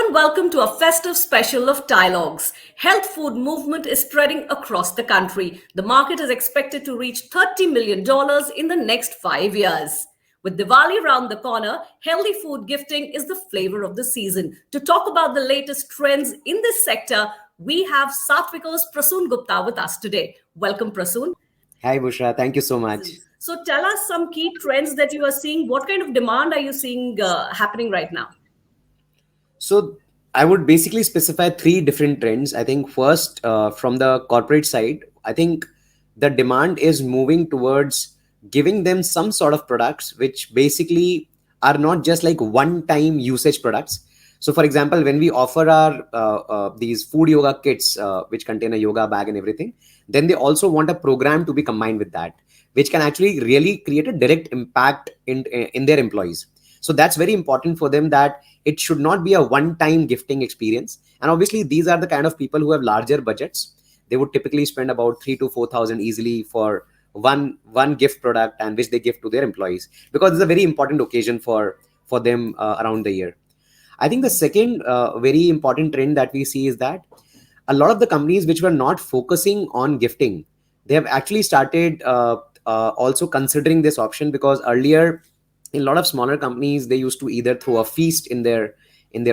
and welcome to a festive special of TiElogues. Health food movement is spreading across the country. The market is expected to reach $30 million in the next 5 years. With Diwali around the corner, healthy food gifting is the flavor of the season. To talk about the latest trends in this sector, we have Sattviko's Prasoon Gupta with us today. Welcome, Prasoon. Hi, Bushra. Thank you so much. So tell us some key trends that you are seeing. What kind of demand are you seeing happening right now? So, I would basically specify three different trends. I think first, from the corporate side, I think the demand is moving towards giving them some sort of products which basically are not just like one-time usage products. So, for example, when we offer our these food yoga kits, which contain a yoga bag and everything, then they also want a program to be combined with that, which can actually really create a direct impact in their employees. So that's very important for them, that it should not be a one time gifting experience. And obviously these are the kind of people who have larger budgets. They would typically spend about 3 to 4,000 easily for one gift product, and which they give to their employees, because it's a very important occasion for them around the year. I think the second very important trend that we see is that a lot of the companies which were not focusing on gifting, they have actually started also considering this option, because earlier in a lot of smaller companies they used to either throw a feast in their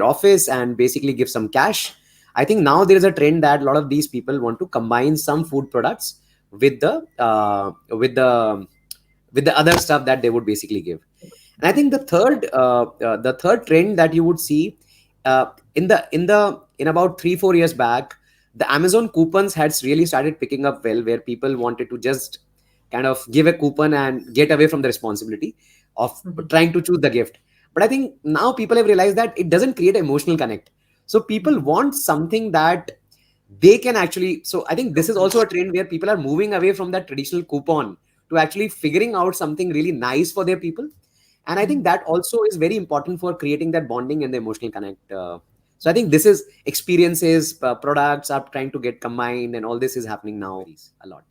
office and basically give some cash. I think now there is a trend that a lot of these people want to combine some food products with the other stuff that they would basically give. And I think the third trend that you would see in about 3-4 years back, the Amazon coupons had really started picking up well, where people wanted to just kind of give a coupon and get away from the responsibility of trying to choose the gift. But I think now people have realized that it doesn't create an emotional connect. So people want something that they can actually. So I think this is also a trend where people are moving away from that traditional coupon to actually figuring out something really nice for their people. And I think that also is very important for creating that bonding and the emotional connect. So I think this is experiences, products are trying to get combined, and all this is happening now a lot.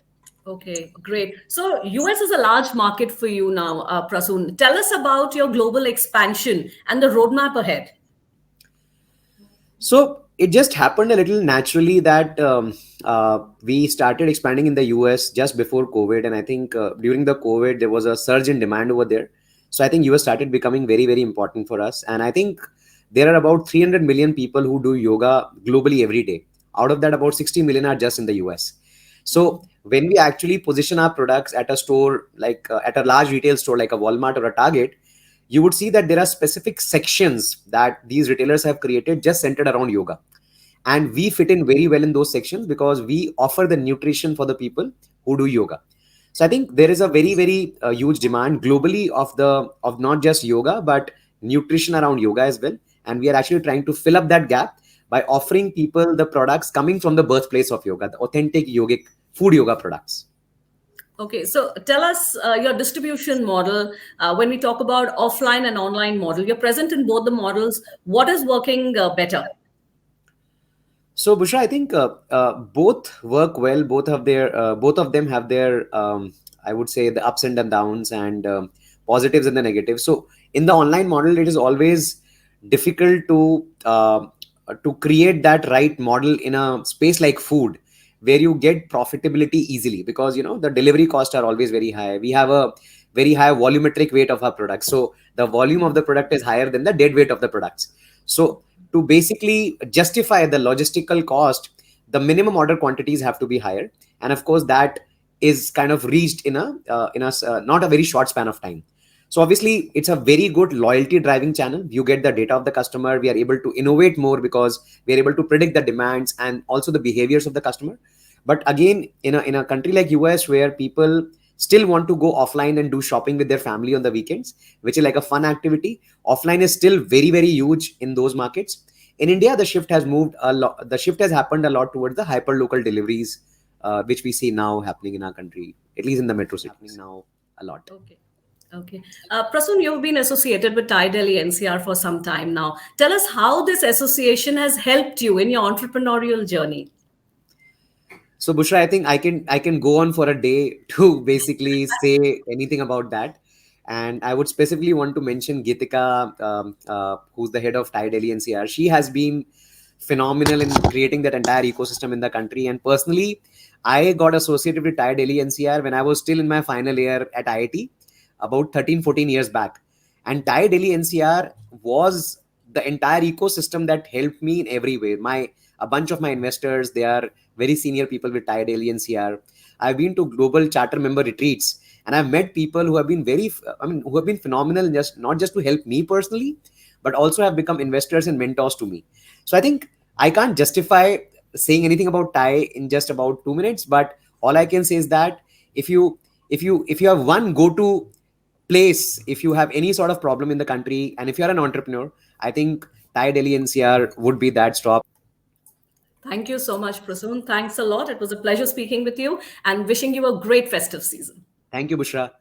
Okay, great. So US is a large market for you now, Prasoon. Tell us about your global expansion and the roadmap ahead. So it just happened a little naturally that we started expanding in the US just before COVID. And I think during the COVID, there was a surge in demand over there. So I think US started becoming very, very important for us. And I think there are about 300 million people who do yoga globally every day. Out of that, about 60 million are just in the US. So when we actually position our products at a store, like at a large retail store like a Walmart or a Target, you would see that there are specific sections that these retailers have created just centered around yoga. And we fit in very well in those sections because we offer the nutrition for the people who do yoga. So I think there is a very, very huge demand globally of not just yoga, but nutrition around yoga as well. And we are actually trying to fill up that gap by offering people the products coming from the birthplace of yoga, the authentic yogic food yoga products. Okay, so tell us your distribution model. When we talk about offline and online model, you're present in both the models. What is working better? So Bushra, I think both work well. Both of them have their I would say the ups and the downs, and positives and the negatives. So in the online model, it is always difficult to create that right model in a space like food, where you get profitability easily, because the delivery costs are always very high. We have a very high volumetric weight of our products, so the volume of the product is higher than the dead weight of the products. So to basically justify the logistical cost, the minimum order quantities have to be higher, and of course that is kind of reached in a not a very short span of time. So obviously it's a very good loyalty driving channel. You get the data of the customer. We are able to innovate more because we are able to predict the demands and also the behaviors of the customer. But again, in a country like US, where people still want to go offline and do shopping with their family on the weekends, which is like a fun activity, offline is still very, very huge in those markets. In India, the shift has moved a lot. The shift has happened a lot towards the hyper local deliveries, which we see now happening in our country, at least in the metro cities now a lot. Okay. Okay. Prasoon, you've been associated with Delhi NCR for some time now. Tell us how this association has helped you in your entrepreneurial journey. So Bushra, I think I can go on for a day to basically say anything about that. And I would specifically want to mention Gitika, who's the head of TiE Delhi NCR. She has been phenomenal in creating that entire ecosystem in the country. And personally, I got associated with TiE Delhi NCR when I was still in my final year at IIT about 13, 14 years back. And TiE Delhi NCR was the entire ecosystem that helped me in every way. A bunch of my investors, they are very senior people with TiE Delhi NCR. I've been to global charter member retreats, and I've met people who have been who have been phenomenal, just not just to help me personally, but also have become investors and mentors to me. So I think I can't justify saying anything about TiE in just about 2 minutes, but all I can say is that if you have one go-to place, if you have any sort of problem in the country, and if you're an entrepreneur, I think TiE Delhi NCR would be that stop. Thank you so much, Prasoon. Thanks a lot. It was a pleasure speaking with you and wishing you a great festive season. Thank you, Bushra.